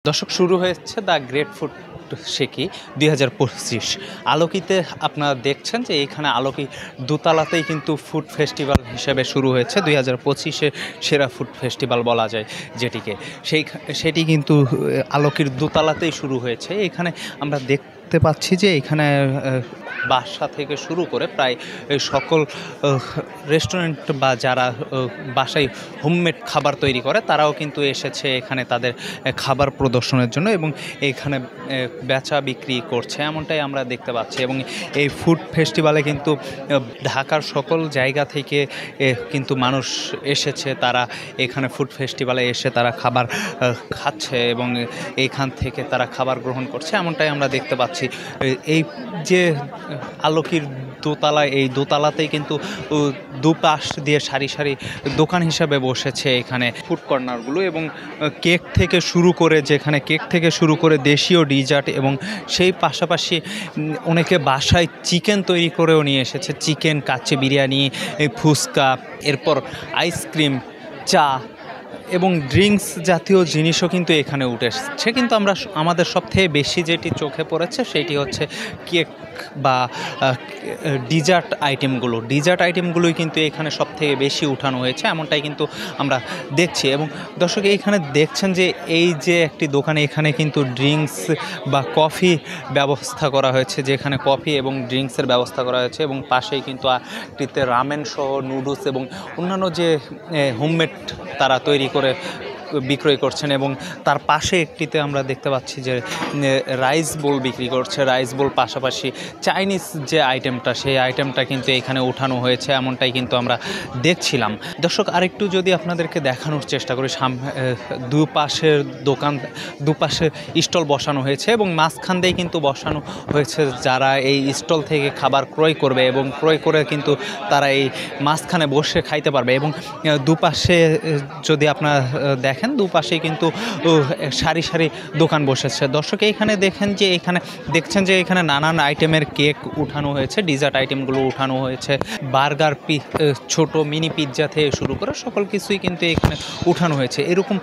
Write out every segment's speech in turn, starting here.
দর্শক, শুরু হয়েছে দ্য গ্রেট ফুড শেকি 2025। আলোকিতে আপনারা দেখছেন যে এইখানে আলোকি দোতলাতেই কিন্তু ফুড ফেস্টিভ্যাল হিসেবে শুরু হয়েছে 2025-এ সেরা ফুড ফেস্টিভ্যাল বলা যায় যেটিকে। সেটি কিন্তু আলোকির দোতলাতেই শুরু হয়েছে। এখানে আমরা দেখতে পাচ্ছি যে এখানে বাসা থেকে শুরু করে প্রায় সকল রেস্টুরেন্ট বা যারা বাসায় হোমমেড খাবার তৈরি করে তারাও কিন্তু এসেছে এখানে তাদের খাবার প্রদর্শনের জন্য এবং এখানে বেচা বিক্রি করছে, এমনটাই আমরা দেখতে পাচ্ছি। এবং এই ফুড ফেস্টিভ্যালে কিন্তু ঢাকার সকল জায়গা থেকে কিন্তু মানুষ এসেছে, তারা এখানে ফুড ফেস্টিভ্যালে এসে তারা খাবার খাচ্ছে এবং এইখান থেকে তারা খাবার গ্রহণ করছে, এমনটাই আমরা দেখতে পাচ্ছি। এই যে আলোকির দোতলা, এই দোতলাতেই কিন্তু দুপাশ দিয়ে সারি সারি দোকান হিসাবে বসেছে এখানে ফুড কর্নারগুলো। এবং কেক থেকে শুরু করে দেশীয় ডিজার্ট এবং সেই পাশাপাশি অনেকে বাসায় চিকেন তৈরি করেও নিয়ে এসেছে, চিকেন, কাচ্চি বিরিয়ানি, ফুচকা, এরপর আইসক্রিম, চা এবং ড্রিঙ্কস জাতীয় জিনিসও কিন্তু এখানে উঠে এসেছে। কিন্তু আমাদের সবথেকে বেশি যেটি চোখে পড়েছে সেটি হচ্ছে কেক বা ডিজার্ট আইটেমগুলোই কিন্তু এখানে সবথেকে বেশি উঠানো হয়েছে, এমনটাই কিন্তু আমরা দেখছি। এবং দর্শক, এইখানে দেখছেন যে এই যে একটি দোকানে এখানে কিন্তু ড্রিঙ্কস বা কফি ব্যবস্থা করা হয়েছে, যেখানে কফি এবং ড্রিঙ্কসের ব্যবস্থা করা হয়েছে এবং পাশেই কিন্তু একটিতে রামেন সহ নুডলস এবং অন্যান্য যে হোমমেড তারা তৈরি করে বিক্রয় করছেন। এবং তার পাশে একটিতে আমরা দেখতে পাচ্ছি যে রাইস বোল বিক্রি করছে, রাইস বোল পাশাপাশি চাইনিজ যে আইটেমটা, সেই আইটেমটা কিন্তু এখানে উঠানো হয়েছে, এমনটাই কিন্তু আমরা দেখছিলাম। দর্শক, আরেকটু যদি আপনাদেরকে দেখানোর চেষ্টা করি, দুপাশে স্টল বসানো হয়েছে এবং মাঝখান দিয়ে কিন্তু বসানো হয়েছে যারা এই স্টল থেকে খাবার ক্রয় করবে এবং ক্রয় করে কিন্তু তারা এই মাঝখানে বসে খাইতে পারবে। এবং দুপাশে যদি আপনারা দেখেন, দুপাশেই কিন্তু সারি সারি দোকান বসেছে। দর্শক, এইখানে দেখছেন যে এখানে নানান আইটেমের কেক উঠানো হয়েছে, ডিজার্ট আইটেমগুলো উঠানো হয়েছে, বার্গার, ছোট মিনি পিৎজা থেকে শুরু করে সকল কিছুই কিন্তু এখানে উঠানো হয়েছে। এরকম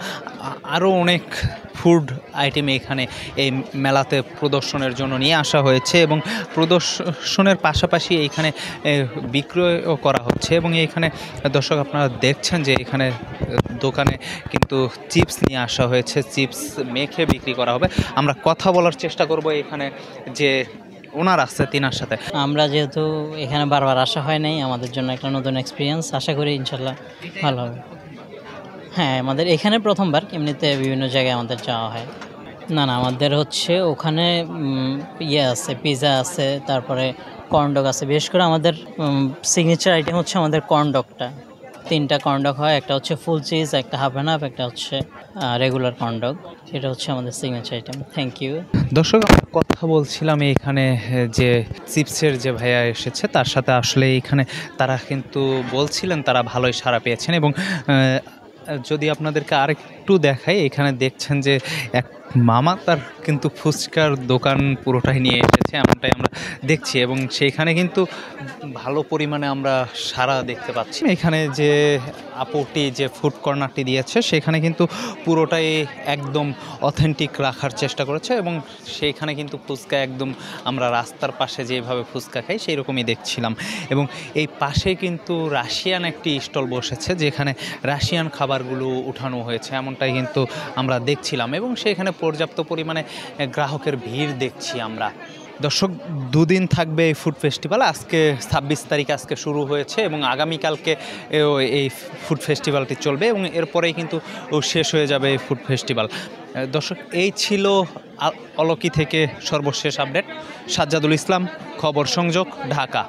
আরও অনেক ফুড আইটেম এখানে এই মেলাতে প্রদর্শনের জন্য নিয়ে আসা হয়েছে এবং প্রদর্শনের পাশাপাশি এইখানে বিক্রয়ও করা হচ্ছে। এবং এইখানে দর্শক, আপনারা দেখছেন যে এখানে দোকানে কিন্তু চিপস নিয়ে আসা হয়েছে, চিপস মেখে বিক্রি করা হবে। আমরা কথা বলার চেষ্টা করব এখানে যে ওনার আছে তিনার সাথে। আমরা যেহেতু এখানে বারবার আসা হয় নাই, আমাদের জন্য একটা নতুন এক্সপিরিয়েন্স, আশা করি ইনশাল্লাহ ভালো হবে। হ্যাঁ, আমাদের এখানে প্রথমবার, এমনিতে বিভিন্ন জায়গায় আমাদের যাওয়া হয়। না, আমাদের হচ্ছে ওখানে আছে, পিৎজা আছে, তারপরে কর্নডগ আছে। বিশেষ করে আমাদের সিগনেচার আইটেম হচ্ছে আমাদের কর্নডগটা। 3টা কর্নডগ হয়, একটা হচ্ছে ফুল চিজ, একটা হাফ অ্যান্ড হাফ, একটা হচ্ছে রেগুলার কর্নডগ। এটা হচ্ছে আমাদের সিগনেচার আইটেম। Thank you. দর্শক, আমরা কথা বলছিলাম এখানে যে চিপসের যে ভাইয়া এসেছে তার সাথে। আসলে এখানে তারা কিন্তু বলছিলেন তারা ভালোই সাড়া পেয়েছেন। এবং যদি আপনাদেরকে আরেকটু দেখাই, এখানে দেখছেন যে এক মামা তার কিন্তু ফুচকার দোকান পুরোটাই নিয়ে এসেছে, এমনটাই আমরা দেখছি। এবং সেইখানে কিন্তু ভালো পরিমাণে আমরা সাড়া দেখতে পাচ্ছি। এখানে যে আপুটি যে ফুড কর্নারটি দিয়েছে সেখানে কিন্তু পুরোটাই একদম অথেন্টিক রাখার চেষ্টা করেছে এবং সেইখানে কিন্তু ফুচকা একদম আমরা রাস্তার পাশে যেভাবে ফুচকা খাই সেই রকমই দেখছিলাম। এবং এই পাশে কিন্তু রাশিয়ান একটি স্টল বসেছে, যেখানে রাশিয়ান খাবারগুলো উঠানো হয়েছে, এমনটাই কিন্তু আমরা দেখছিলাম। এবং সেখানে পর্যাপ্ত পরিমাণে গ্রাহকের ভিড় দেখছি আমরা। দর্শক, 2 দিন থাকবে এই ফুড ফেস্টিভ্যাল। আজকে 26 তারিখ আজকে শুরু হয়েছে এবং আগামীকালকে এই ফুড ফেস্টিভ্যালটি চলবে এবং এরপরেই কিন্তু শেষ হয়ে যাবে এই ফুড ফেস্টিভ্যাল। দর্শক, এই ছিল অলকি থেকে সর্বশেষ আপডেট। সাজ্জাদুল ইসলাম, খবর সংযোগ, ঢাকা।